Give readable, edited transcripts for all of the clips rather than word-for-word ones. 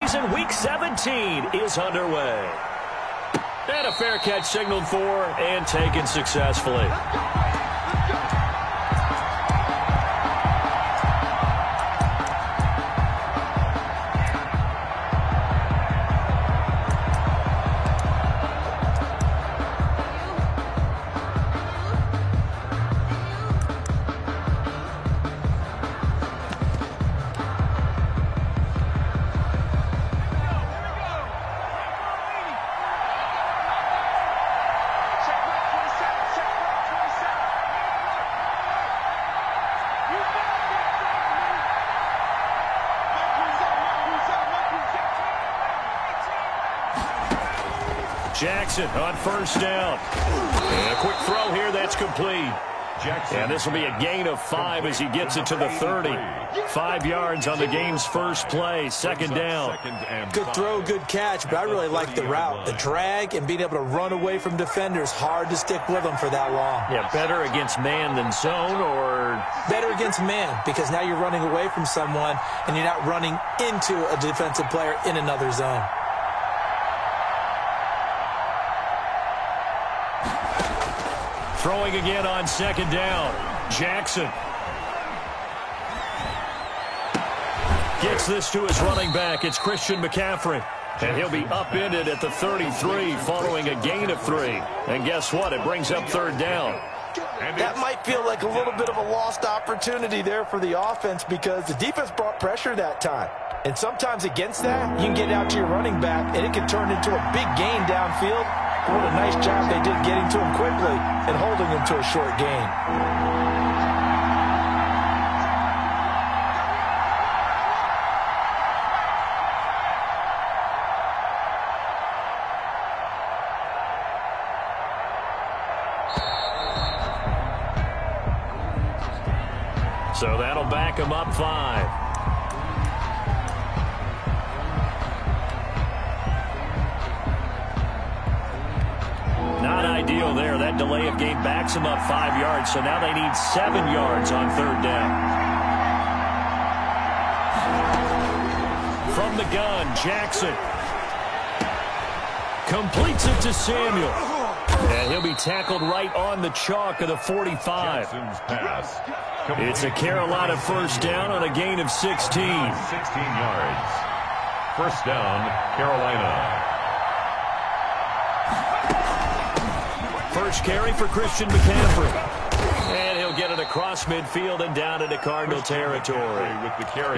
season. Week 17 is underway. And a fair catch signaled for and taken successfully. Jackson on first down. And a quick throw here that's complete. And this will be a gain of 5 as he gets it to the 30. 5 yards on the game's first play. Second down. Good throw, good catch, but I really like the route. The drag and being able to run away from defenders. Hard to stick with them for that long. Yeah, better against man than zone, or? Better against man, because now you're running away from someone and you're not running into a defensive player in another zone. Throwing again on second down. Jackson gets this to his running back. It's Christian McCaffrey. And he'll be upended at the 33 following a gain of 3. And guess what? It brings up third down. That might feel like a little bit of a lost opportunity there for the offense because the defense brought pressure that time. And sometimes against that, you can get out to your running back, and it can turn into a big gain downfield. What a nice job they did getting to him quickly and holding him to a short gain. So that'll back him up 5. Not ideal there. That delay of game backs them up 5 yards, so now they need 7 yards on third down. From the gun, Jackson completes it to Samuel. And he'll be tackled right on the chalk of the 45. It's a Carolina first down on a gain of 16. 16 yards. First down, Carolina. First carry for Christian McCaffrey. And he'll get it across midfield and down into Cardinal territory.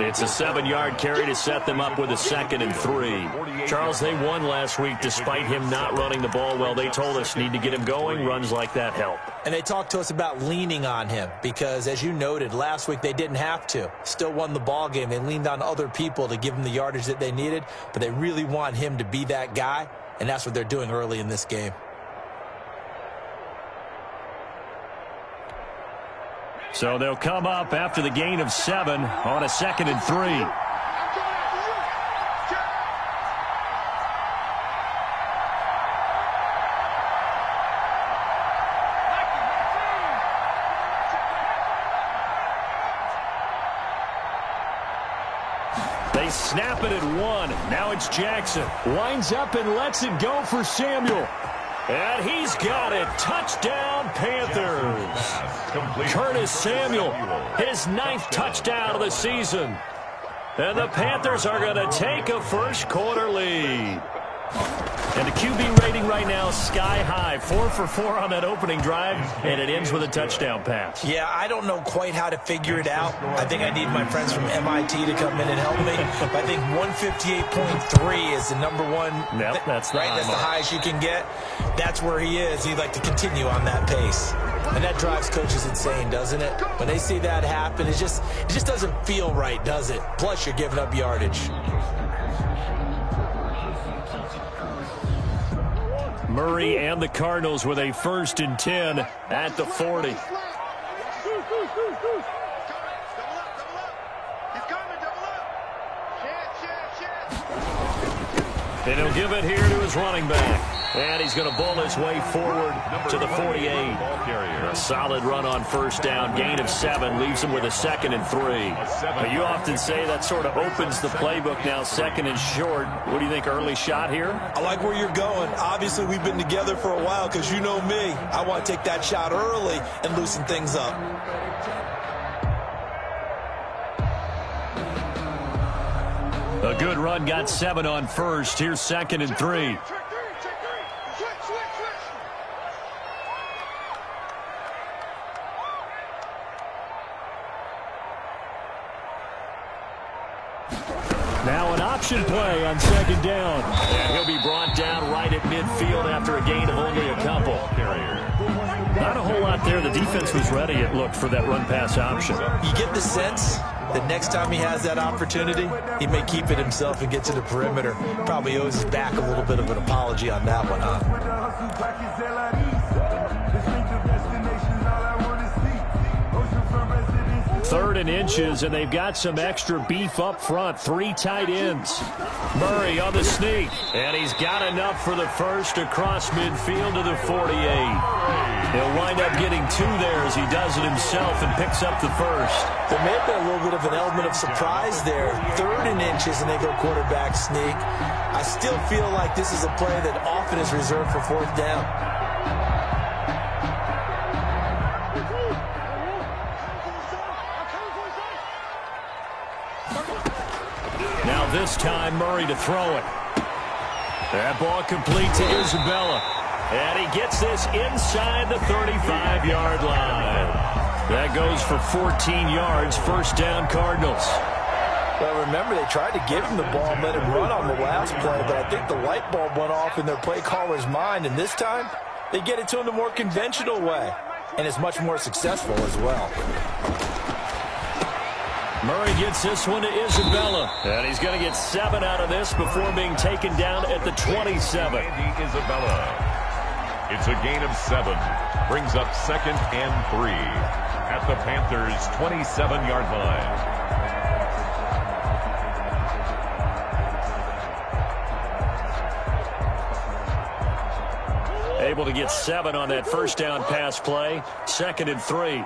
It's a 7-yard carry to set them up with a 2nd and 3. Charles, they won last week despite him not running the ball well. They told us need to get him going. Runs like that help. And they talked to us about leaning on him because, as you noted, last week they didn't have to. Still won the ball game. They leaned on other people to give them the yardage that they needed, but they really want him to be that guy, and that's what they're doing early in this game. So they'll come up after the gain of 7 on a 2nd and 3. They snap it at 1. Now it's Jackson. Winds up and lets it go for Samuel. And he's got it. Touchdown, Panthers. Curtis Samuel, his 9th touchdown of the season. And the Panthers are going to take a first quarter lead. And the QB rating right now sky high. 4 for 4 on that opening drive, and it ends with a touchdown pass. Yeah, I don't know quite how to figure it out. I think I need my friends from MIT to come in and help me. But I think 158.3 is the number one. Yep, that's the right. high That's the mark. highest you can get. That's where he is. He'd like to continue on that pace. And that drives coaches insane, doesn't it? When they see that happen, it just doesn't feel right, does it? Plus, you're giving up yardage. Murray and the Cardinals with a 1st and 10 at the 40. And he'll give it here to his running back. And he's going to bowl his way forward to the 48. A solid run on first down. Gain of 7 leaves him with a 2nd and 3. You often say that sort of opens the playbook now, 2nd and short. What do you think, early shot here? I like where you're going. Obviously, we've been together for a while because you know me. I want to take that shot early and loosen things up. A good run, got 7 on first. Here's 2nd and 3. Now an option play on 2nd down. And he'll be brought down right at midfield after a gain of only a couple. Not a whole lot there. The defense was ready, it looked, for that run-pass option. You get the sense that next time he has that opportunity, he may keep it himself and get to the perimeter. Probably owes his back a little bit of an apology on that one, huh? 3rd and inches, and they've got some extra beef up front. 3 tight ends. Murray on the sneak, and he's got enough for the first across midfield to the 48. He'll wind up getting 2 there as he does it himself and picks up the first. There may have been a little bit of an element of surprise there. 3rd and inches, and they go quarterback sneak. I still feel like this is a play that often is reserved for 4th down. This time, Murray to throw it. That ball complete to Isabella. And he gets this inside the 35-yard line. That goes for 14 yards. First down, Cardinals. Well, remember, they tried to give him the ball and let him run on the last play, but I think the light bulb went off in their play caller's mind, and this time, they get it to him the more conventional way, and it's much more successful as well. Murray gets this one to Isabella, and he's going to get 7 out of this before being taken down at the 27. Isabella. It's a gain of 7. Brings up 2nd and 3 at the Panthers' 27-yard line. Able to get 7 on that first down pass play. 2nd and 3.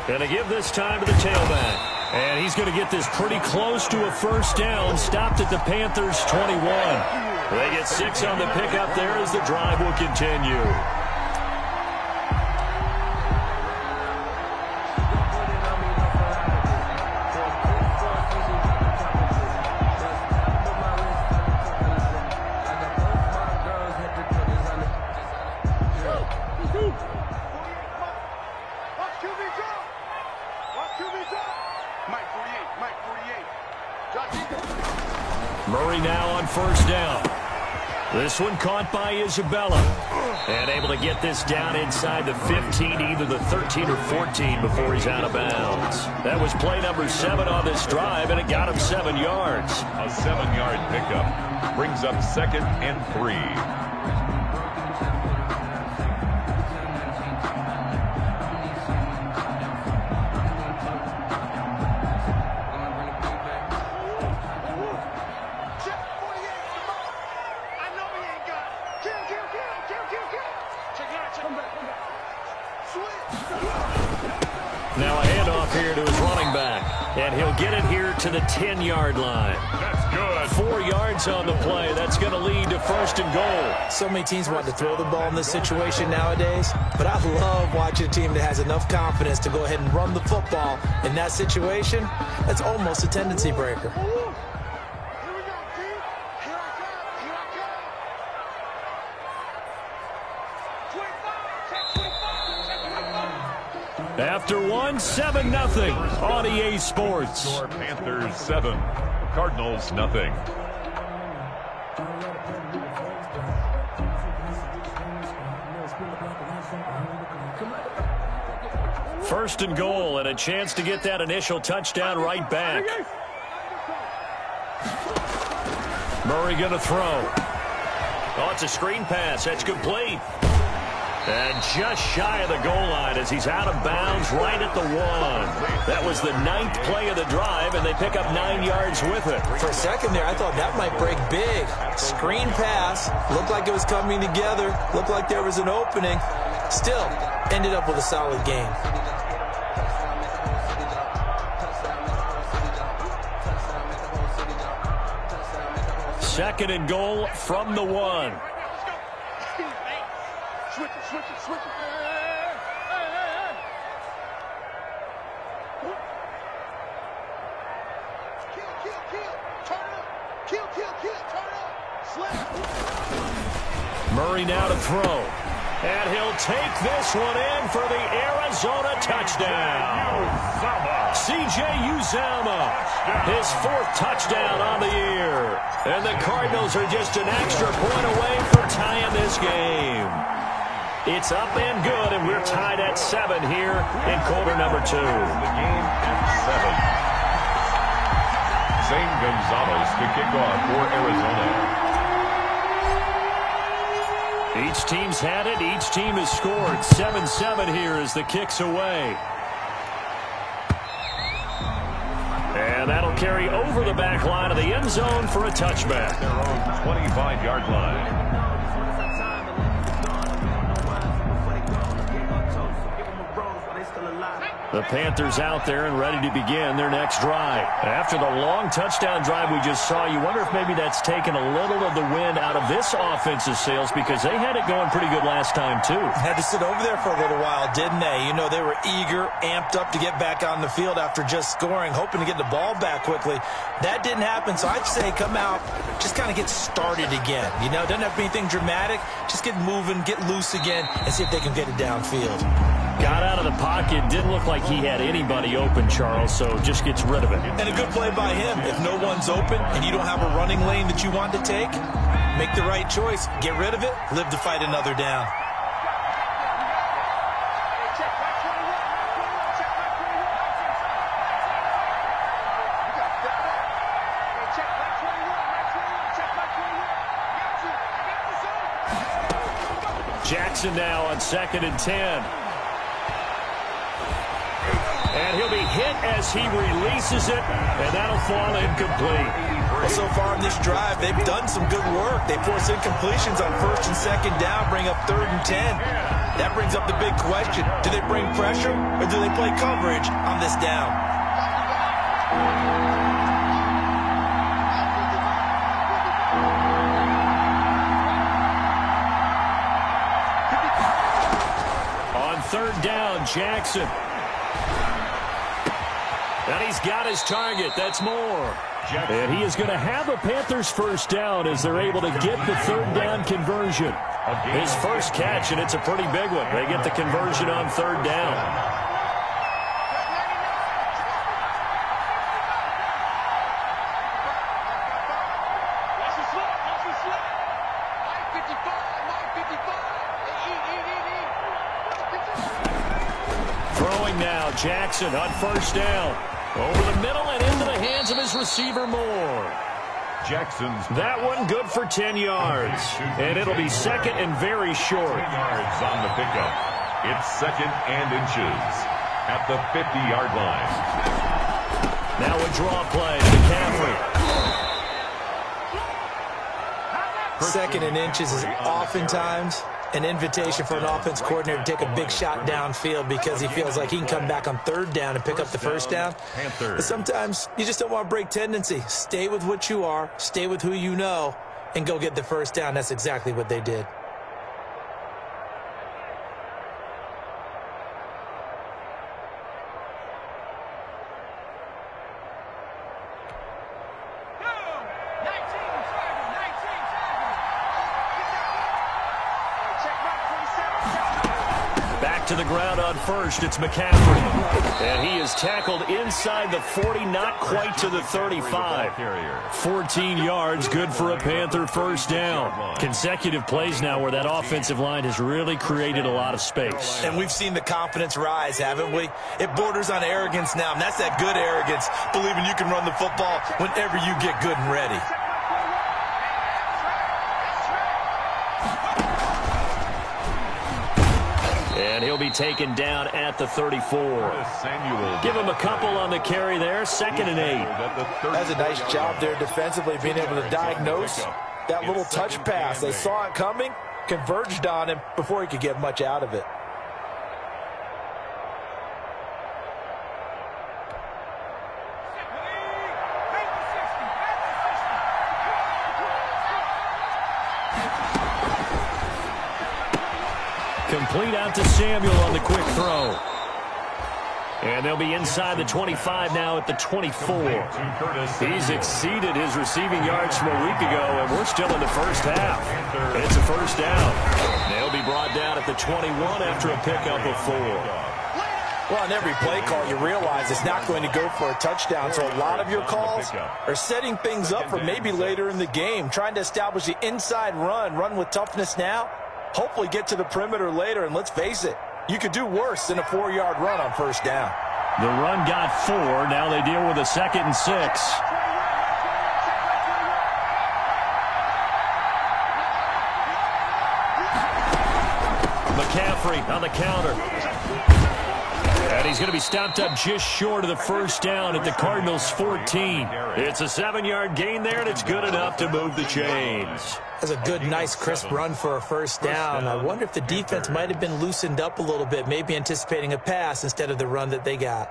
Going to give this time to the tailback. And he's going to get this pretty close to a first down. Stopped at the Panthers' 21. They get 6 on the pickup there as the drive will continue. Murray now on first down. This one caught by Isabella. And able to get this down inside the 15, either the 13 or 14 before he's out of bounds. That was play number 7 on this drive, and it got him 7 yards. A 7-yard pickup. Brings up 2nd and 3. Now a handoff here to his running back. And he'll get it here to the 10-yard line. That's good. 4 yards on the play. That's going to lead to 1st and goal. So many teams want to throw the ball in this situation nowadays, but I love watching a team that has enough confidence to go ahead and run the football. In that situation, that's almost a tendency breaker. After 1, 7-0 on EA Sports. Score Panthers 7, Cardinals nothing. First and goal, and a chance to get that initial touchdown right back. Murray going to throw. Oh, it's a screen pass. That's complete. And just shy of the goal line as he's out of bounds right at the 1. That was the 9th play of the drive, and they pick up 9 yards with it. For a second there, I thought that might break big. Screen pass. Looked like it was coming together. Looked like there was an opening. Still, ended up with a solid game. Second and goal from the 1. Switch it. Kill. Turn it up. Kill. Turn it up. Slap. Murray now to throw. And he'll take this one in for the Arizona touchdown. C.J. Uzomah, his 4th touchdown on the year. And the Cardinals are just an extra point away from tying this game. It's up and good, and we're tied at 7 here in quarter number 2. The game at 7. Zane Gonzalez to kick off for Arizona. Each team's had it. Each team has scored. 7-7 here as the kick's away. And that'll carry over the back line of the end zone for a touchback. Their own 25-yard line. The Panthers out there and ready to begin their next drive. After the long touchdown drive we just saw, you wonder if maybe that's taken a little of the wind out of this offense's sails because they had it going pretty good last time, too. Had to sit over there for a little while, didn't they? You know, they were eager, amped up to get back on the field after just scoring, hoping to get the ball back quickly. That didn't happen, so I'd say come out, just kind of get started again. You know, doesn't have to be anything dramatic. Just get moving, get loose again, and see if they can get it downfield. Got out of the pocket. Didn't look like he had anybody open, Charles, so just gets rid of it. And a good play by him. If no one's open and you don't have a running lane that you want to take, make the right choice. Get rid of it. Live to fight another down. Jackson now on 2nd and 10. And he'll be hit as he releases it, and that'll fall incomplete. Well, so far in this drive, they've done some good work. They force incompletions on 1st and 2nd down, bring up 3rd and 10. That brings up the big question. Do they bring pressure, or do they play coverage on this down? On 3rd down, Jackson. And he's got his target. That's Moore. And he is going to have a Panthers 1st down as they're able to get the 3rd down conversion. His first catch, and it's a pretty big one. They get the conversion on 3rd down. Throwing now, Jackson on 1st down. Over the middle and into the hands of his receiver, Moore. Jackson's that one good for 10 yards. And it'll be 2nd and very short. 10 yards on the pickup. It's 2nd and inches at the 50-yard line. Now a draw play to McCaffrey. 2nd and inches is oftentimes an invitation for an offense coordinator to take a big shot downfield because he feels like he can come back on 3rd down and pick up the 1st down. But sometimes you just don't want to break tendency. Stay with what you are, stay with who you know, and go get the 1st down. That's exactly what they did. To the ground on 1st, it's McCaffrey. And he is tackled inside the 40, not quite to the 35. 14 yards, good for a Panther 1st down. Consecutive plays now where that offensive line has really created a lot of space. And we've seen the confidence rise, haven't we? It borders on arrogance now, and that's that good arrogance, believing you can run the football whenever you get good and ready. And he'll be taken down at the 34. Samuel. Give him a couple on the carry there. 2nd and 8. That's a nice job there defensively, being able to diagnose that little touch pass. They saw it coming, converged on him before he could get much out of it. Complete out to Samuel on the quick throw. And they'll be inside the 25 now at the 24. He's exceeded his receiving yards from a week ago, and we're still in the first half. It's a first down. They'll be brought down at the 21 after a pickup of 4. Well, on every play call, you realize it's not going to go for a touchdown, so a lot of your calls are setting things up for maybe later in the game, trying to establish the inside run with toughness now, hopefully get to the perimeter later, and let's face it, you could do worse than a 4-yard run on first down. The run got 4. Now they deal with a 2nd and 6. McCaffrey on the counter. And he's going to be stopped up just short of the first down at the Cardinals' 14. It's a 7-yard gain there, and it's good enough to move the chains. That's a good, nice, crisp run for a first down. I wonder if the defense might have been loosened up a little bit, maybe anticipating a pass instead of the run that they got.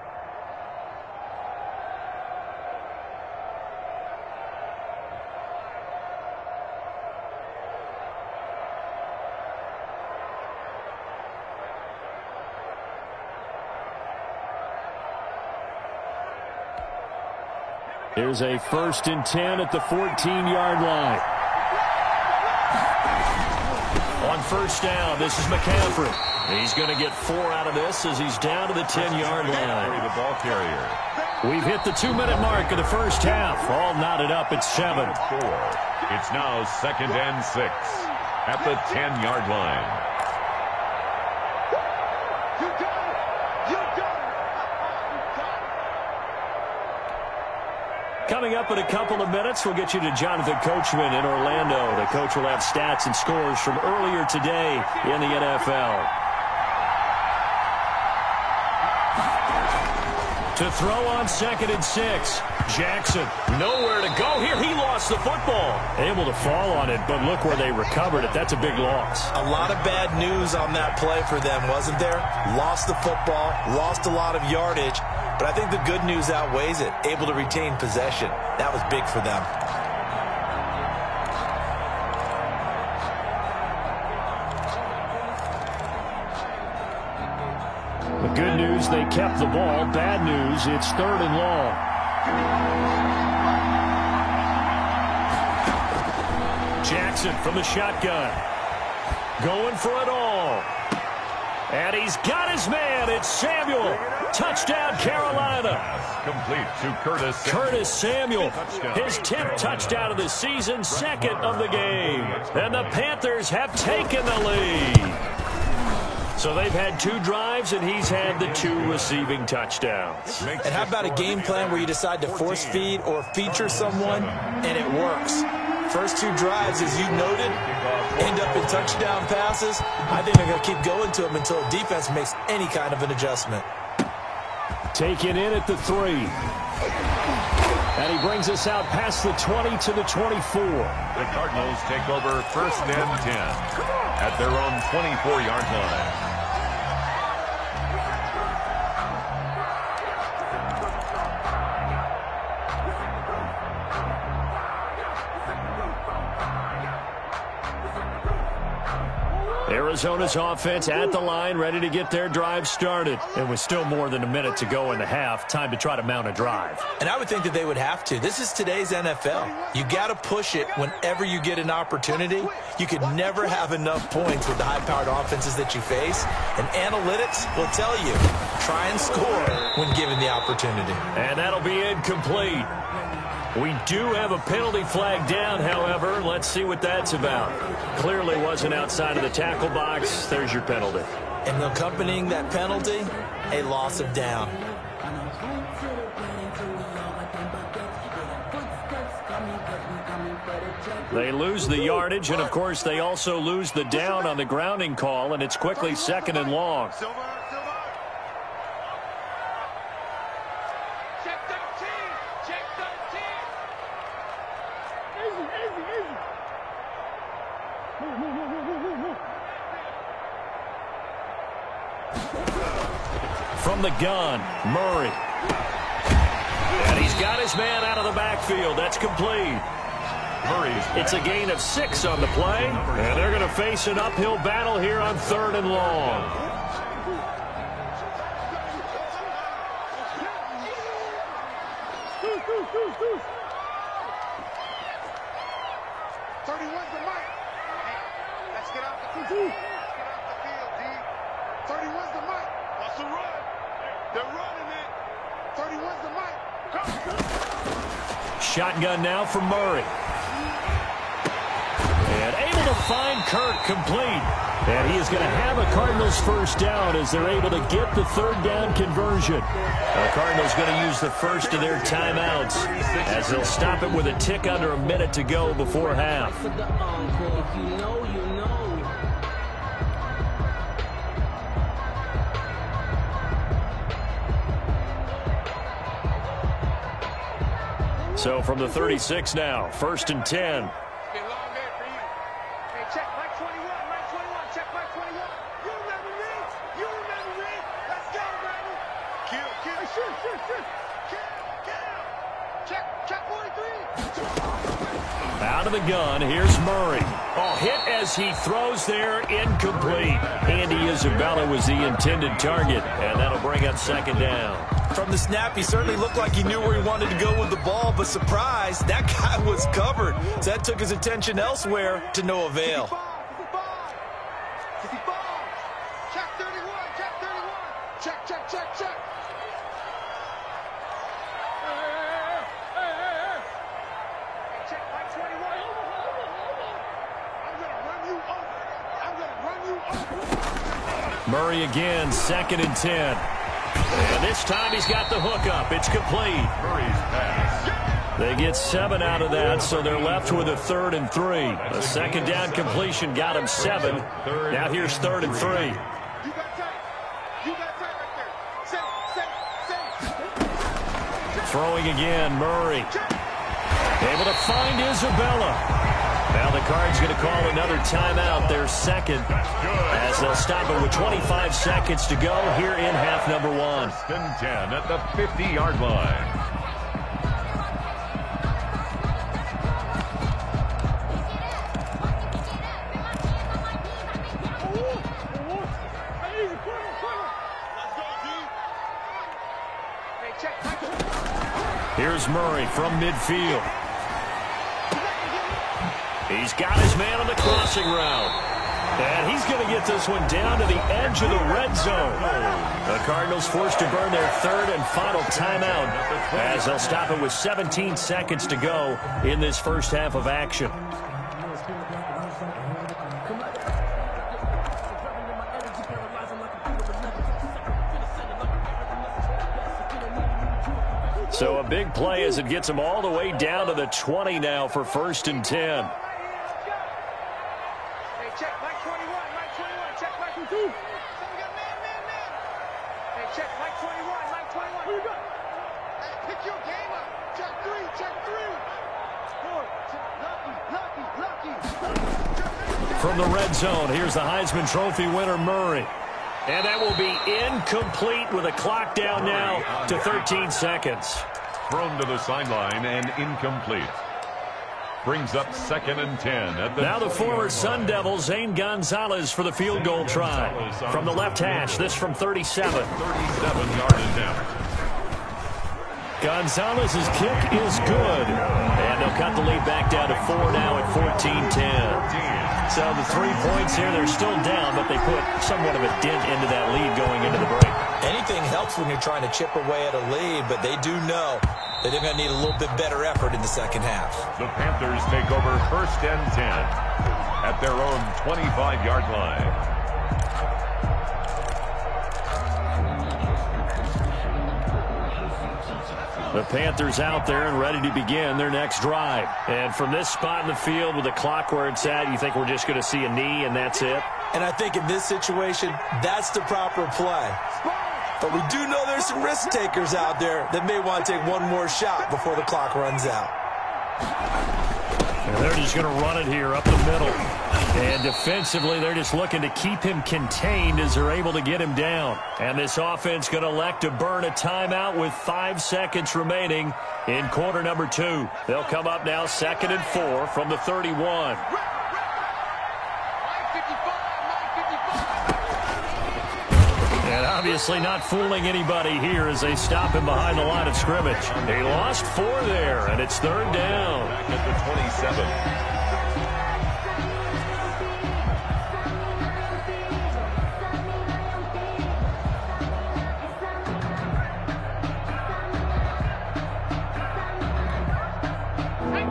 Here's a 1st and 10 at the 14-yard line. On first down, this is McCaffrey. He's going to get 4 out of this as he's down to the 10-yard line. The ball carrier. We've hit the 2-minute mark of the first half. All knotted up at 7. 4. It's now 2nd and 6 at the 10-yard line. Coming up in a couple of minutes, we'll get you to Jonathan Coachman in Orlando. The coach will have stats and scores from earlier today in the NFL. To throw on 2nd and 6. Jackson, nowhere to go here. He lost the football. Able to fall on it, but look where they recovered it. That's a big loss. A lot of bad news on that play for them, wasn't there? Lost the football, lost a lot of yardage. But I think the good news outweighs it. Able to retain possession. That was big for them. The good news, they kept the ball. Bad news, it's 3rd and long. Jackson from the shotgun. Going for it all. And he's got his man. It's Samuel. Touchdown, Carolina. Complete to Curtis Samuel. His 10th touchdown of the season, 2nd of the game. And the Panthers have taken the lead. So they've had 2 drives, and he's had the 2 receiving touchdowns. And how about a game plan where you decide to force feed or feature someone, and it works? First 2 drives, as you noted, end up in touchdown passes. I think they're going to keep going to them until the defense makes any kind of an adjustment. Taken in at the 3. And he brings us out past the 20 to the 24. The Cardinals take over 1st and 10 at their own 24-yard line. Arizona's offense at the line, ready to get their drive started. And with still more than a minute to go in the half, time to try to mount a drive. And I would think that they would have to. This is today's NFL. You got to push it whenever you get an opportunity. You could never have enough points with the high-powered offenses that you face. And analytics will tell you, try and score when given the opportunity. And that'll be incomplete. We do have a penalty flag down, however. Let's see what that's about. Clearly wasn't outside of the tackle box. There's your penalty. And accompanying that penalty, a loss of down. They lose the yardage, and, of course, they also lose the down on the grounding call, and it's quickly 2nd and long. Check 13. Check 13. Easy. Move. From the gun, Murray. And he's got his man out of the backfield. That's complete. It's a gain of 6 on the play, and they're going to face an uphill battle here on 3rd and long. Let's get out the field, D. 31's the mic. That's a run. They're running it. 31's the mic. Shotgun now for Murray. And able to find Kirk complete. And he is going to have a Cardinals first down as they're able to get the 3rd down conversion. The Cardinals going to use the first of their timeouts as they'll stop it with a tick under a minute to go before half. So from the 36 now, 1st and 10. Check Mike 21, Mike 21, check Mike 21. You remember me? Let's go, baby. Kill. Kill. Check 43. Out of the gun, here's Murray. Oh, hit as he throws there, incomplete. Andy Isabella was the intended target, and that'll bring up 2nd down. From the snap, he certainly looked like he knew where he wanted to go with the ball, but surprise, that guy was covered. So that took his attention elsewhere to no avail. 55. Check 31, check 31. Check. Hey, check Mike 21. I'm going to run you over. Murray again, 2nd and 10. And this time he's got the hook up. It's complete. They get 7 out of that, so they're left with a 3rd and 3. A 2nd down completion got him 7. Now here's 3rd and 3. You got time. right there. Set. Throwing again, Murray. Able to find Isabella. Now the Cards going to call another timeout, their 2nd, as they'll stop it with 25 seconds to go here in half number 1. 1st and 10 at the 50-yard line. Here's Murray from midfield. He's got his man on the crossing route. And he's going to get this one down to the edge of the red zone. The Cardinals forced to burn their 3rd and final timeout as they'll stop it with 17 seconds to go in this first half of action. So a big play as it gets them all the way down to the 20 now for 1st and 10. Check Mike 21, check Mike 2. So we got man. Hey, check Mike 21, Who you got? Hey, pick your game up. Check 3. 4. Lucky. From the red zone, here's the Heisman Trophy winner, Murray. And that will be incomplete with a clock down now to 13 seconds. Thrown to the sideline and incomplete. Brings up 2nd and 10. Now the former Sun Devil, Zane Gonzalez, for the field goal try. From the left hash, this from 37. 37-yard attempt. Gonzalez's kick is good. And they'll cut the lead back down to 4 now at 14-10. So the 3 points here, they're still down, but they put somewhat of a dent into that lead going into the break. Anything helps when you're trying to chip away at a lead, but they do know that they're going to need a little bit better effort in the second half. The Panthers take over 1st and 10 at their own 25-yard line. The Panthers out there and ready to begin their next drive. And from this spot in the field with the clock where it's at, you think we're just going to see a knee and that's it? And I think in this situation, that's the proper play. But we do know there's some risk takers out there that may want to take one more shot before the clock runs out. And they're just going to run it here up the middle. And defensively, they're just looking to keep him contained as they're able to get him down. And this offense going to elect to burn a timeout with 5 seconds remaining in quarter number 2. They'll come up now 2nd and 4 from the 31. And obviously not fooling anybody here as they stop him behind the line of scrimmage. They lost 4 there, and it's 3rd down. Back at the 27.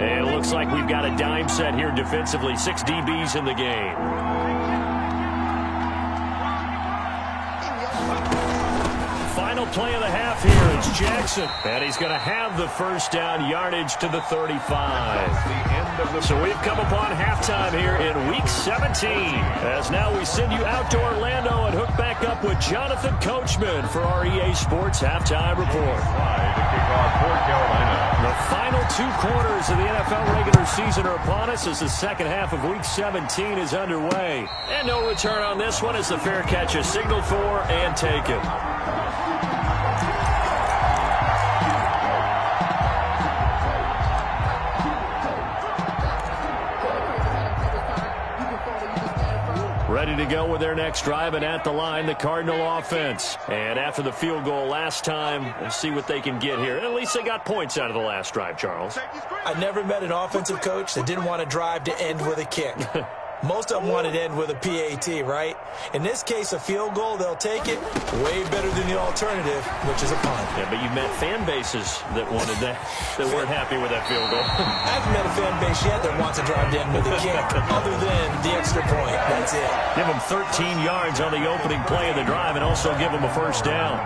And it looks like we've got a dime set here defensively. 6 DBs in the game. Final play of the half here. It's Jackson. And he's going to have the first down yardage to the 35. So we've come upon halftime here in Week 17. As now we send you out to Orlando and hook back up with Jonathan Coachman for our EA Sports Halftime Report. To kick off for Carolina. The final 2 quarters of the NFL regular season are upon us as the second half of Week 17 is underway. And no return on this one as the fair catch is signaled for and taken. Ready to go with their next drive, and at the line, the Cardinal offense. And after the field goal last time, we'll see what they can get here. At least they got points out of the last drive, Charles. I never met an offensive coach that didn't want to drive to end with a kick. Most of them wanted to end with a PAT, right? In this case, a field goal, they'll take it. Way better than the alternative, which is a punt. Yeah, but you met fan bases that wanted that, that weren't happy with that field goal. I haven't met a fan base yet that wants to drive to end with a kick, other than the extra point. That's it. Give them 13 yards on the opening play of the drive and also give them a first down.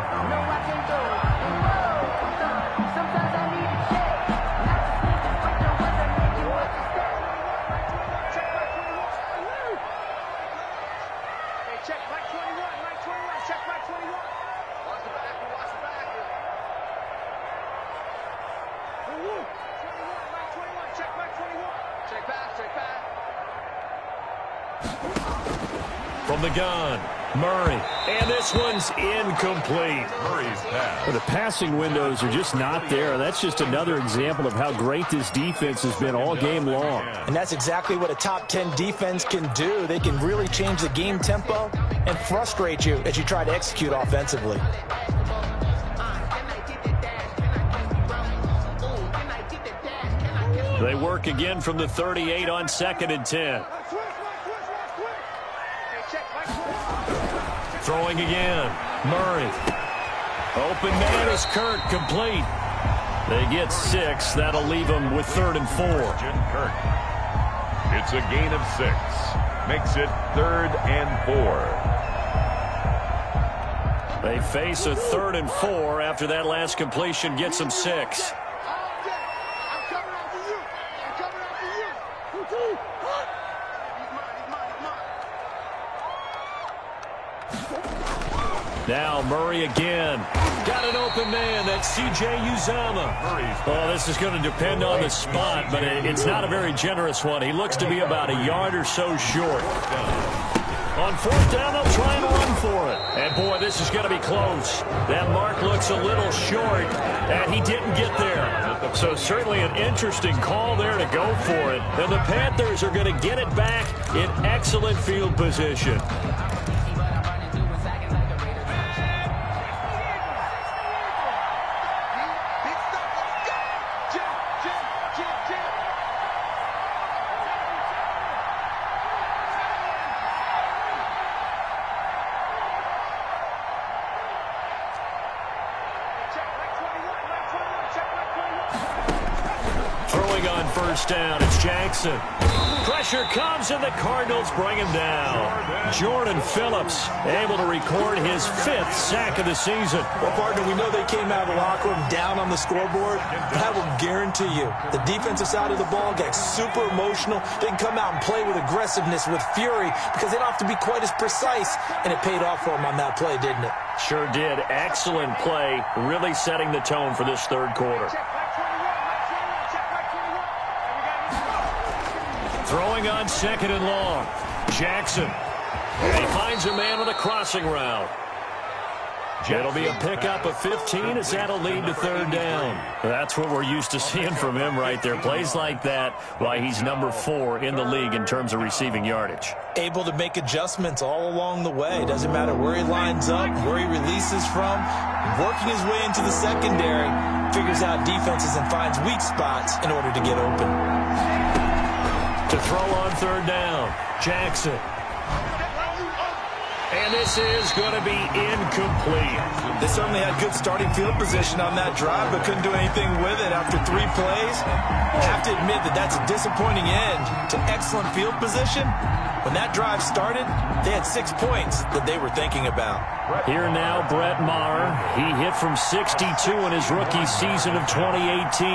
From the gun, Murray. And this one's incomplete. Murray's pass. The passing windows are just not there. That's just another example of how great this defense has been all game long. And that's exactly what a top 10 defense can do. They can really change the game tempo and frustrate you as you try to execute offensively. They work again from the 38 on 2nd and 10. Throwing again. Murray. Open man is Kirk, complete. They get 6. That'll leave them with 3rd and 4. Kirk. It's a gain of 6. Makes it 3rd and 4. They face a 3rd and 4 after that last completion gets them 6. Now Murray again. Got an open man. That's C.J. Uzomah. Oh, this is going to depend on the spot, but it's not a very generous one. He looks to be about a yard or so short. On 4th down, they'll try and run for it. And, boy, this is going to be close. That mark looks a little short, and he didn't get there. So certainly an interesting call there to go for it. And the Panthers are going to get it back in excellent field position. Throwing on first down, it's Jackson. Pressure comes, and the Cardinals bring him down. Jordan Phillips able to record his 5th sack of the season. Well, partner, we know they came out of the locker room down on the scoreboard, but I will guarantee you the defensive side of the ball got super emotional. They can come out and play with aggressiveness, with fury, because they don't have to be quite as precise, and it paid off for them on that play, didn't it? Sure did. Excellent play, really setting the tone for this third quarter. Throwing on second and long. Jackson. And he finds a man on the crossing route. It'll be a pickup of 15 as that'll lead to third down. That's what we're used to seeing from him right there. Plays like that, why he's number 4 in the league in terms of receiving yardage. Able to make adjustments all along the way. Doesn't matter where he lines up, where he releases from. Working his way into the secondary. Figures out defenses and finds weak spots in order to get open. To throw on third down, Jackson. And this is going to be incomplete. They certainly had good starting field position on that drive, but couldn't do anything with it after 3 plays. I have to admit that that's a disappointing end to excellent field position. When that drive started, they had 6 points that they were thinking about. Here now, Brett Maher. He hit from 62 in his rookie season of 2018.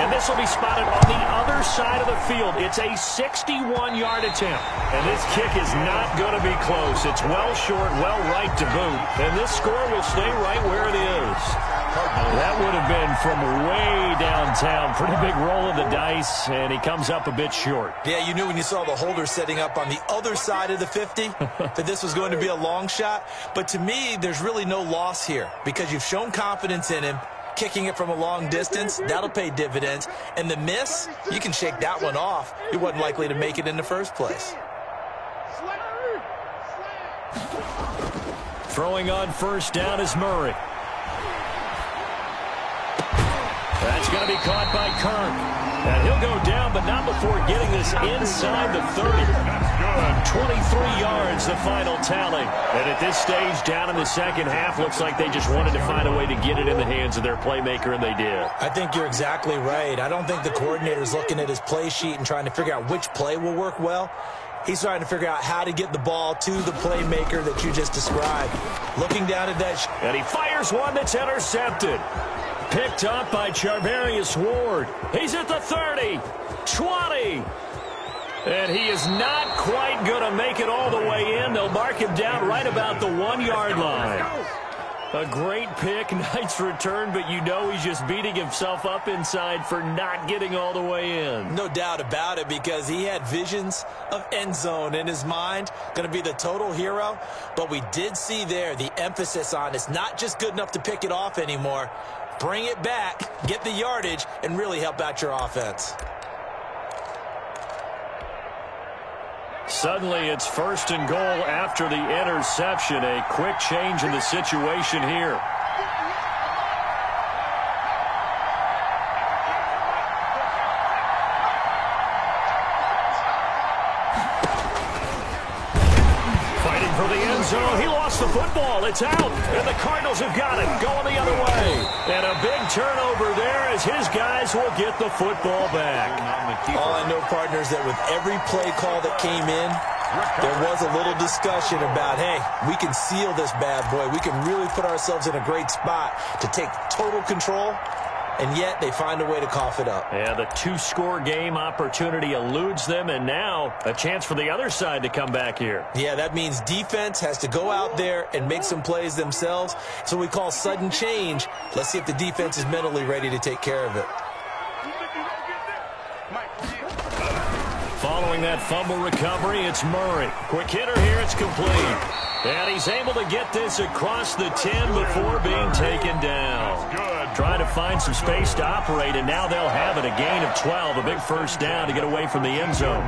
And this will be spotted on the other side of the field. It's a 61-yard attempt. And this kick is not going to be close. It's well short, well right to boot. And this score will stay right where it is. That would have been from way downtown. Pretty big roll of the dice, and he comes up a bit short. Yeah, you knew when you saw the holder setting up on the other side of the 50 that this was going to be a long shot. But to me, there's really no loss here because you've shown confidence in him. Kicking it from a long distance, that'll pay dividends. And the miss, you can shake that one off. He wasn't likely to make it in the first place. Throwing on first down is Murray. That's going to be caught by Kirk. And he'll go down, but not before getting this inside the 30. 23 yards, the final tally. And at this stage, down in the second half, looks like they just wanted to find a way to get it in the hands of their playmaker, and they did. I think you're exactly right. I don't think the coordinator's looking at his play sheet and trying to figure out which play will work well. He's trying to figure out how to get the ball to the playmaker that you just described. Looking down at that. And he fires one that's intercepted. Picked up by Charvarius Ward. He's at the 30, 20. And he is not quite going to make it all the way in. They'll mark him down right about the 1-yard line. A great pick, nice return, but you know he's just beating himself up inside for not getting all the way in. No doubt about it, because he had visions of end zone in his mind. Going to be the total hero. But we did see there the emphasis on it's not just good enough to pick it off anymore. Bring it back, get the yardage, and really help out your offense. Suddenly, it's first and goal after the interception. A quick change in the situation here. Fighting for the end zone. He lost the football. It's out. And the Cardinals have got it. Going the other way. And a big turnover there as his guys will get the football back. All I know, partners, that with every play call that came in, there was a little discussion about, hey, we can seal this bad boy. We can really put ourselves in a great spot to take total control, and yet they find a way to cough it up. Yeah, the 2-score game opportunity eludes them, and now a chance for the other side to come back here. Yeah, that means defense has to go out there and make some plays themselves. So we call sudden change. Let's see if the defense is mentally ready to take care of it. Following that fumble recovery, it's Murray. Quick hitter here, it's complete. And he's able to get this across the 10 before being taken down. Trying to find some space to operate, and now they'll have it. A gain of 12, a big first down to get away from the end zone.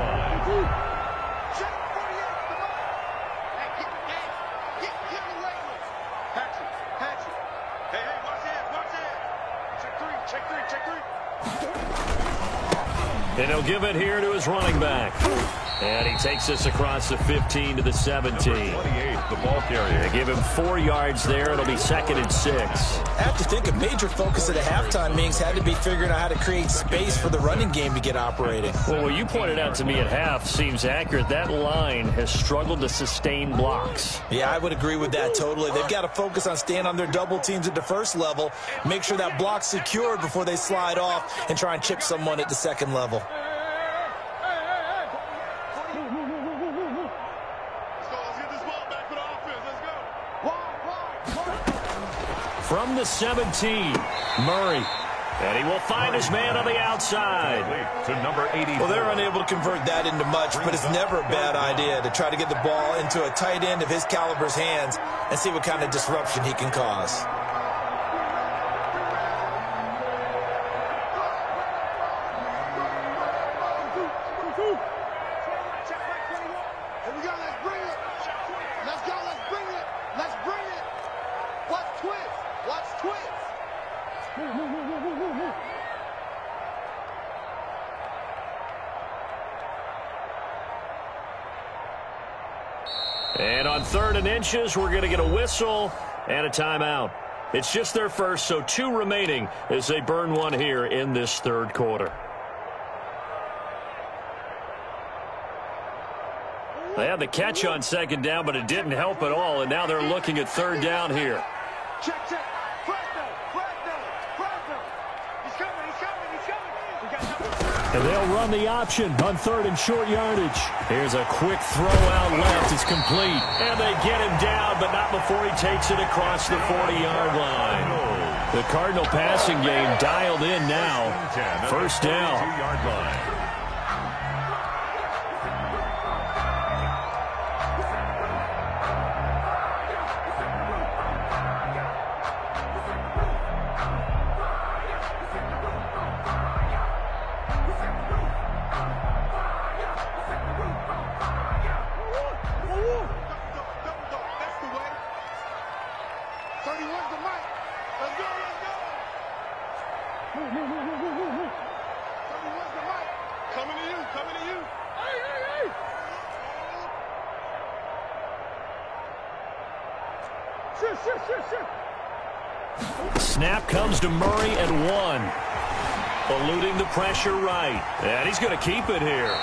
And he'll give it here to his running back. And he takes this across the 15 to the 17. Number 28, the ball carrier. They give him 4 yards there. It'll be 2nd and 6. I have to think a major focus of the halftime meetings had to be figuring out how to create space for the running game to get operating. Well, what you pointed out to me at half seems accurate. That line has struggled to sustain blocks. Yeah, I would agree with that totally. They've got to focus on staying on their double teams at the first level, make sure that block's secured before they slide off and try and chip someone at the second level. From the 17, Murray. And he will find his man on the outside. To number 80. Well, they're unable to convert that into much, but it's never a bad idea to try to get the ball into a tight end of his caliber's hands and see what kind of disruption he can cause. And on 3rd and inches, we're going to get a whistle and a timeout. It's just their first, so 2 remaining as they burn one here in this 3rd quarter. They had the catch on 2nd down, but it didn't help at all, and now they're looking at 3rd down here. Check. And they'll run the option on 3rd and short yardage. Here's a quick throw out left. It's complete. And they get him down, but not before he takes it across the 40-yard line. The Cardinal passing game dialed in now. 1st down. 2-yard line. Snap comes to Murray at 1. Eluding the pressure right. And he's going to keep it here.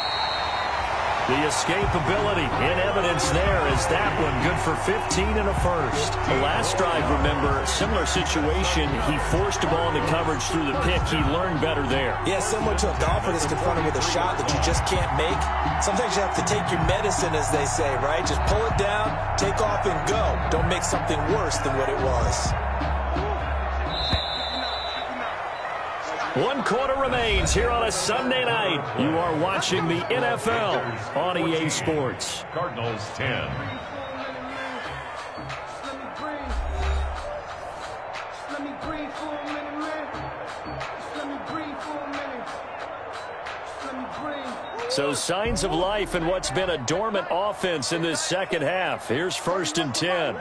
The escapability in evidence there is that one good for 15 and a first. The last drive, remember, similar situation. He forced a ball into coverage through the pick. He learned better there. Yeah, similar to a golfer that's confronted with a shot that you just can't make. Sometimes you have to take your medicine, as they say, right? Just pull it down, take off, and go. Don't make something worse than what it was. 1 quarter remains here on a Sunday night. You are watching the NFL on EA Sports. Cardinals 10. So signs of life in what's been a dormant offense in this 2nd half. Here's 1st and 10.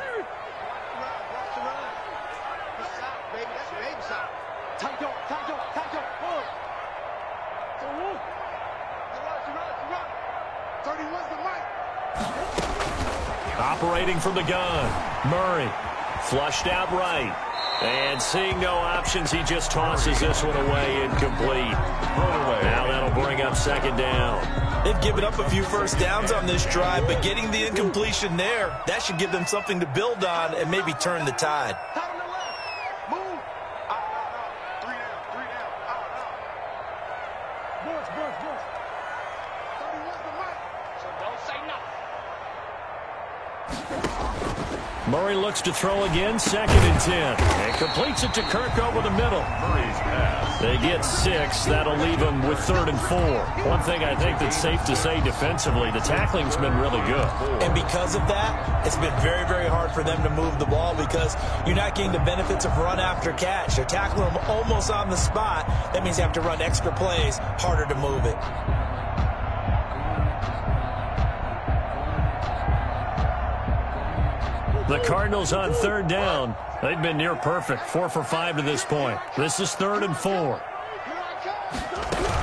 Operating from the gun, Murray flushed out right. And seeing no options, he just tosses this one away, incomplete. Now that'll bring up 2nd down. They've given up a few first downs on this drive, but getting the incompletion there, that should give them something to build on and maybe turn the tide. Murray looks to throw again, 2nd and 10. And completes it to Kirk over the middle. Murray's pass. They get 6. That'll leave them with 3rd and 4. One thing I think that's safe to say defensively, the tackling's been really good. And because of that, it's been very, very hard for them to move the ball because you're not getting the benefits of run after catch. They're tackling them almost on the spot. That means you have to run extra plays, harder to move it. The Cardinals on 3rd down. They've been near perfect, 4 for 5 to this point. This is 3rd and 4.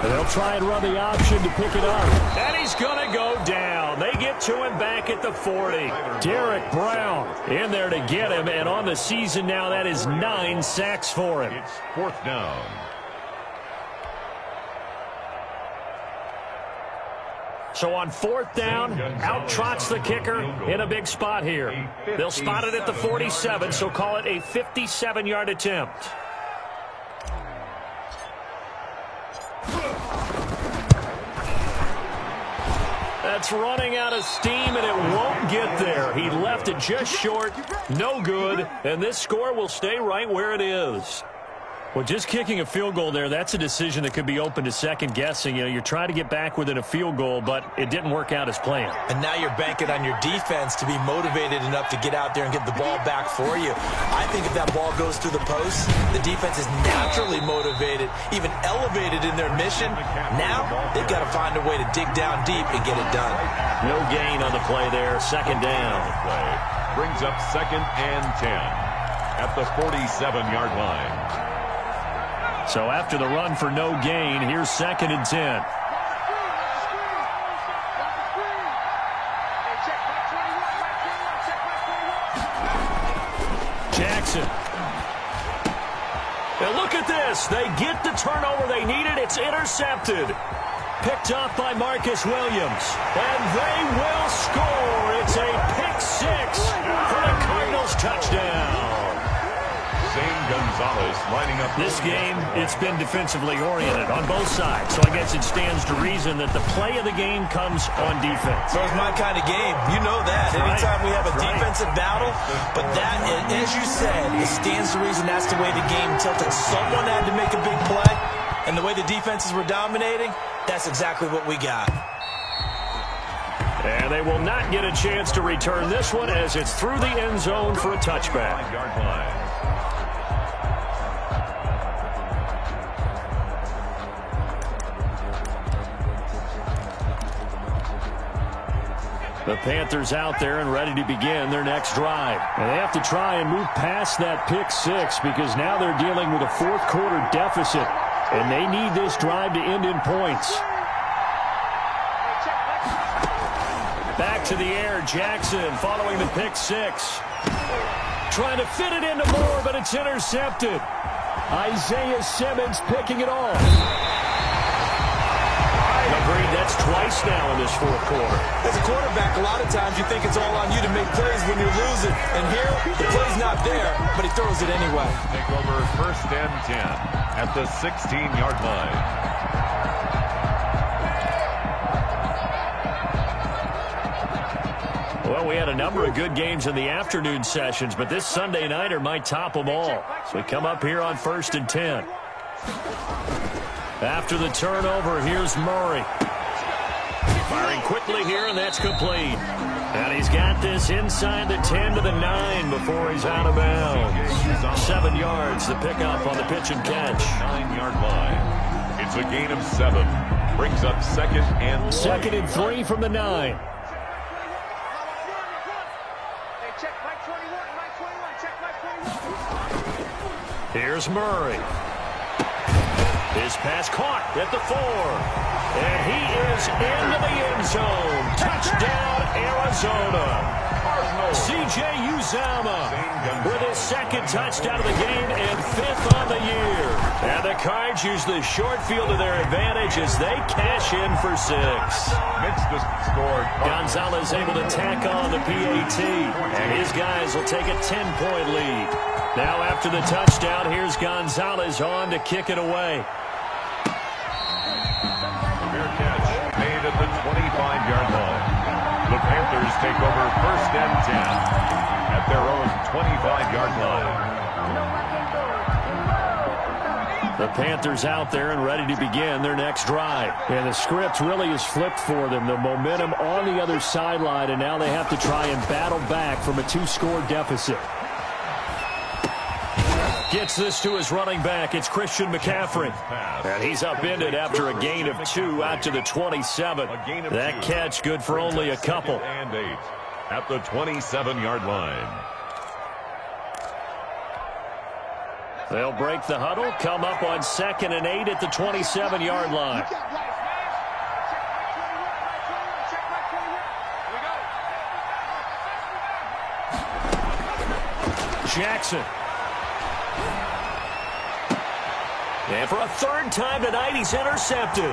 And they'll try and run the option to pick it up. And he's going to go down. They get to him back at the 40. Derek Brown in there to get him. And on the season now, that is 9 sacks for him. It's 4th down. So on 4th down, out trots the kicker in a big spot here. They'll spot it at the 47, so call it a 57-yard attempt. That's running out of steam, and it won't get there. He left it just short, no good, and this score will stay right where it is. Well, just kicking a field goal there, that's a decision that could be open to second guessing. You know, you're trying to get back within a field goal, but it didn't work out as planned. And now you're banking on your defense to be motivated enough to get out there and get the ball back for you. I think if that ball goes through the post, the defense is naturally motivated, even elevated in their mission. Now they've got to find a way to dig down deep and get it done. No gain on the play there, 2nd down. Play brings up 2nd and 10 at the 47-yard line. So after the run for no gain, here's 2nd and 10. Jackson. And look at this. They get the turnover they needed. It's intercepted. Picked off by Marcus Williams. And they will score. It's a pick 6 for the Cardinals touchdown. Zane Gonzalez lining up. This game, it's been defensively oriented on both sides, so I guess it stands to reason that the play of the game comes on defense. So it's my kind of game. You know that. Anytime we have a defensive battle, but that, as you said, it stands to reason that's the way the game tilted. Someone had to make a big play, and the way the defenses were dominating, that's exactly what we got. And they will not get a chance to return this one as it's through the end zone for a touchback. 5-yard line. The Panthers out there and ready to begin their next drive. And they have to try and move past that pick 6 because now they're dealing with a 4th quarter deficit. And they need this drive to end in points. Back to the air, Jackson following the pick 6. Trying to fit it into Moore, but it's intercepted. Isaiah Simmons picking it off. Agreed, that's twice now in this 4th quarter. As a quarterback, a lot of times you think it's all on you to make plays when you're losing. And here, the play's not there, but he throws it anyway. Take over 1st and 10 at the 16-yard line. Well, we had a number of good games in the afternoon sessions, but this Sunday nighter might top them all. So we come up here on 1st and 10. After the turnover, here's Murray. Firing quickly here, and that's complete. And he's got this inside the 10 to the 9 before he's out of bounds. 7 yards, the pickup on the pitch and catch. 9-yard line. It's a gain of 7. Brings up 2nd and 3. 2nd and 3 from the 9. Here's Murray. His pass caught at the 4. And he is into the end zone. Touchdown, Arizona. C.J. Uzomah with his 2nd touchdown of the game and 5th on the year. And the Cards use the short field to their advantage as they cash in for 6. Amidst the score, Gonzalez able to tack on the PAT. And his guys will take a 10-point lead. Now after the touchdown, here's Gonzalez on to kick it away. Fair catch made at the 25-yard line. The Panthers take over 1st and 10 at their own 25-yard line. The Panthers out there and ready to begin their next drive. And the script really is flipped for them. The momentum on the other sideline, and now they have to try and battle back from a 2-score deficit. Gets this to his running back. It's Christian McCaffrey. And he's upended after a gain of 2 out to the 27. That catch good for only a couple. And 8 at the 27-yard line. They'll break the huddle, come up on 2nd and 8 at the 27-yard line. Jackson. And for a 3rd time tonight, he's intercepted.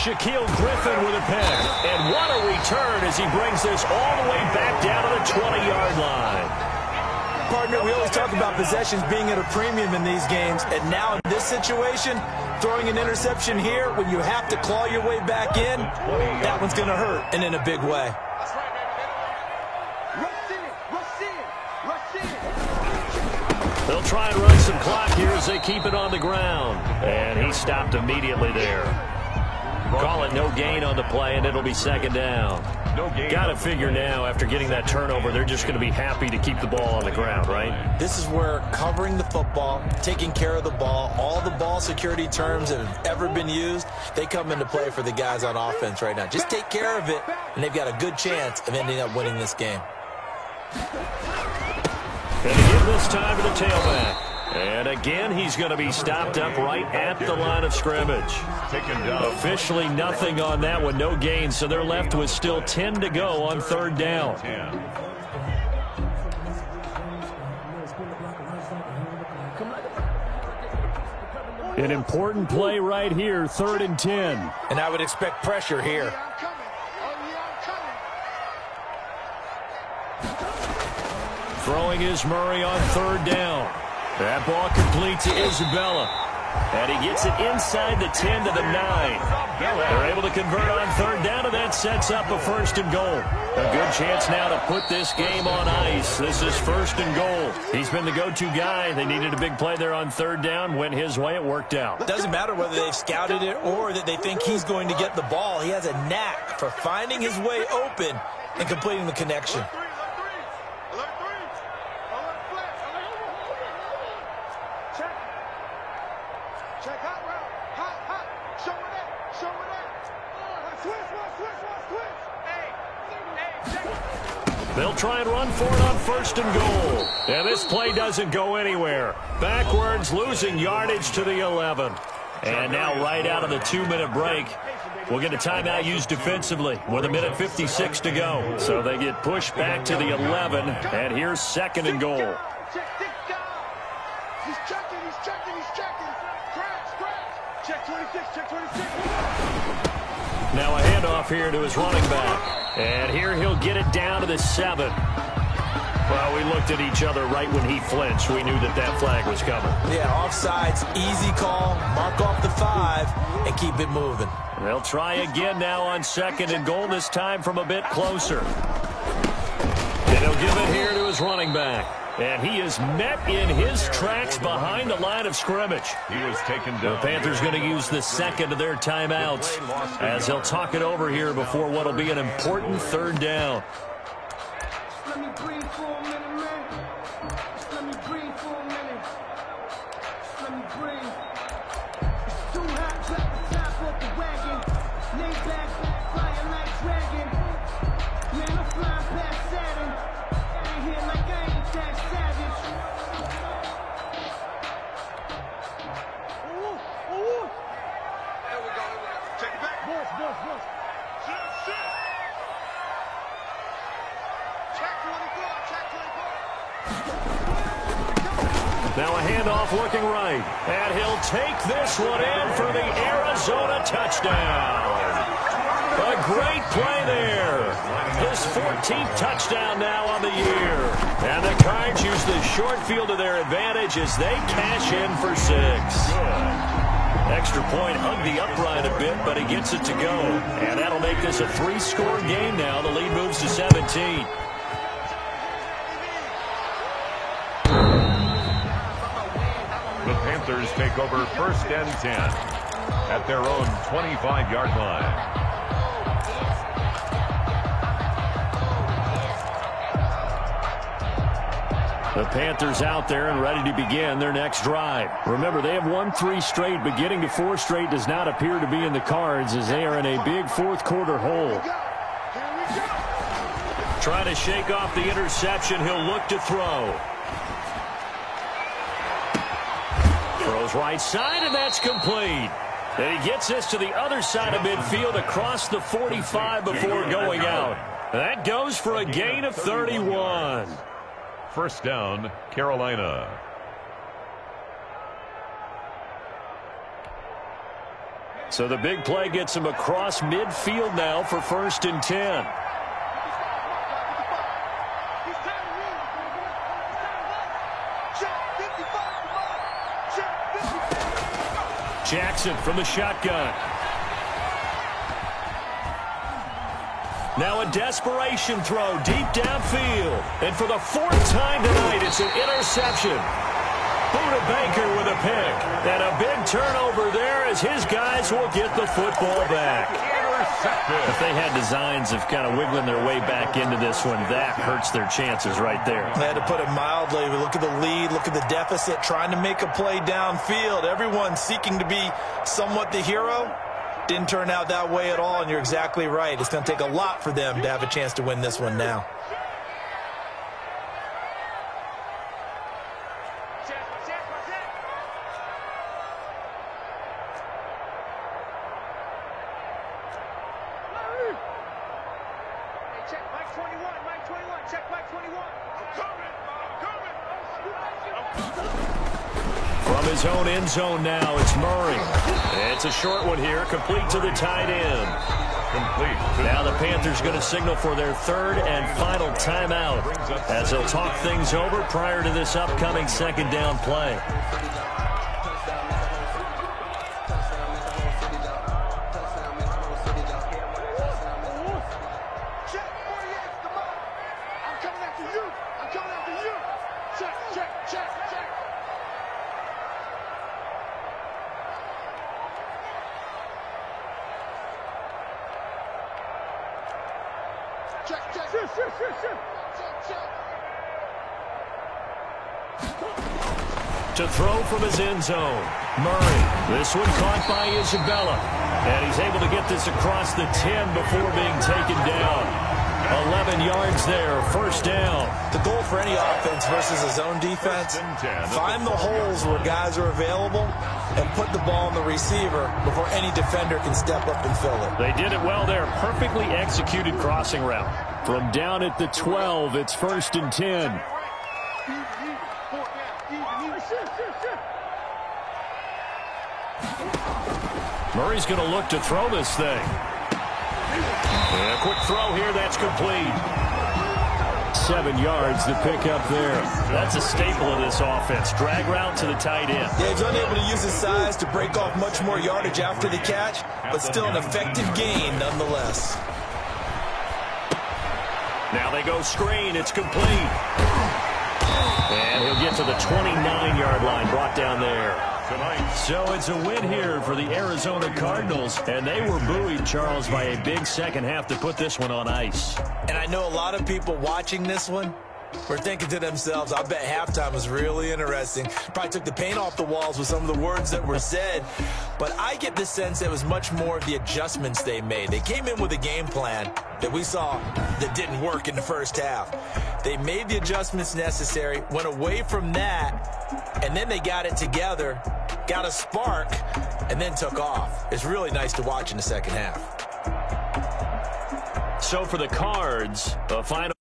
Shaquille Griffin with a pick. And what a return as he brings this all the way back down to the 20-yard line. Partner, we always talk about possessions being at a premium in these games, and now in this situation, throwing an interception here when you have to claw your way back in, that one's going to hurt, and in a big way. They'll try and run some clock here as they keep it on the ground. And he stopped immediately there. Call it no gain on the play, and it'll be 2nd down. Got to figure now, after getting that turnover, they're just going to be happy to keep the ball on the ground, right? This is where covering the football, taking care of the ball, all the ball security terms that have ever been used, they come into play for the guys on offense right now. Just take care of it, and they've got a good chance of ending up winning this game. Going to give this time to the tailback. And again, he's going to be stopped up right at the line of scrimmage. Officially nothing on that one, no gain, so they're left with still 10 to go on 3rd down. An important play right here, 3rd and 10. And I would expect pressure here. Throwing is Murray on 3rd down. That ball complete to Isabella. And he gets it inside the 10 to the 9. They're able to convert on 3rd down, and that sets up a 1st and goal. A good chance now to put this game on ice. This is 1st and goal. He's been the go-to guy. They needed a big play there on 3rd down. Went his way. It worked out. Doesn't matter whether they've scouted it or that they think he's going to get the ball. He has a knack for finding his way open and completing the connection. They'll try and run for it on 1st and goal. And this play doesn't go anywhere. Backwards, losing yardage to the 11. And now right out of the 2-minute break, we'll get a timeout used defensively with 1:56 to go. So they get pushed back to the 11, and here's 2nd and goal. He's checking. Check 26, check 26. Now a handoff here to his running back. And here he'll get it down to the 7. Well, we looked at each other right when he flinched. We knew that that flag was coming. Yeah, offsides, easy call, mark off the 5, and keep it moving. They'll try again now on 2nd and goal, this time from a bit closer. And he'll give it here to his running back. And he is met in his tracks behind the line of scrimmage. He was taken down. The Panthers going to use the 2nd of their timeouts as they'll talk it over here before what will be an important 3rd down. Let me breathe for a minute, man. Let me breathe for a minute. Let me breathe. It's too hot, drop the top off the wagon. Lay back, flying like dragon. Man, I'm flying past Saturn. Ain't here like I ain't that savage. Ooh. There we go. Check it back. Boss. Shit. Check 24. Now a handoff looking right. And he'll take this one in for the Arizona touchdown. A great play there. His 14th touchdown now on the year. And the Cards use the short field to their advantage as they cash in for 6. Extra point hugged the upright a bit, but he gets it to go. And that'll make this a 3-score game now. The lead moves to 17. The Panthers take over 1st and 10 at their own 25-yard line. The Panthers out there and ready to begin their next drive. Remember, they have won 3 straight, but getting to 4 straight does not appear to be in the cards as they are in a big 4th quarter hole. Trying to shake off the interception. He'll look to throw. Throws right side, and that's complete. And he gets this to the other side of midfield across the 45 before going out. That goes for a gain of 31. First down, Carolina. So the big play gets him across midfield now for 1st and 10. Jackson from the shotgun. Now a desperation throw deep downfield. And for the 4th time tonight, it's an interception. Buda Baker with a pick. And a big turnover there as his guys will get the football back. If they had designs of kind of wiggling their way back into this one, that hurts their chances right there. They had to put it mildly. Look at the lead, look at the deficit, trying to make a play downfield. Everyone seeking to be somewhat the hero. Didn't turn out that way at all, and you're exactly right. It's going to take a lot for them to have a chance to win this one now. From his own end zone now, it's Murray. It's a short one here, complete to the tight end. Complete. Now the Panthers going to signal for their 3rd and final timeout as they'll talk things over prior to this upcoming 2nd down play. To throw from his end zone, Murray. This one caught by Isabella. And he's able to get this across the 10 before being taken down. 11 yards there, 1st down. The goal for any offense versus a zone defense, find the holes where guys are available and put the ball on the receiver before any defender can step up and fill it. They did it well there. Perfectly executed crossing route. From down at the 12, it's 1st and 10. Murray's going to look to throw this thing. And a quick throw here, that's complete. 7 yards to pick up there. That's a staple of this offense. Drag route to the tight end. Yeah, he's unable to use his size to break off much more yardage after the catch, but still an effective gain nonetheless. Now they go screen. It's complete. And he'll get to the 29-yard line, brought down there. So it's a win here for the Arizona Cardinals, and they were buoyed, Charles, by a big second half to put this one on ice. And I know a lot of people watching this one were thinking to themselves, I bet halftime was really interesting. Probably took the paint off the walls with some of the words that were said. But I get the sense it was much more of the adjustments they made. They came in with a game plan that we saw that didn't work in the first half. They made the adjustments necessary, went away from that, and then they got it together, got a spark, and then took off. It's really nice to watch in the second half. So for the Cards, a final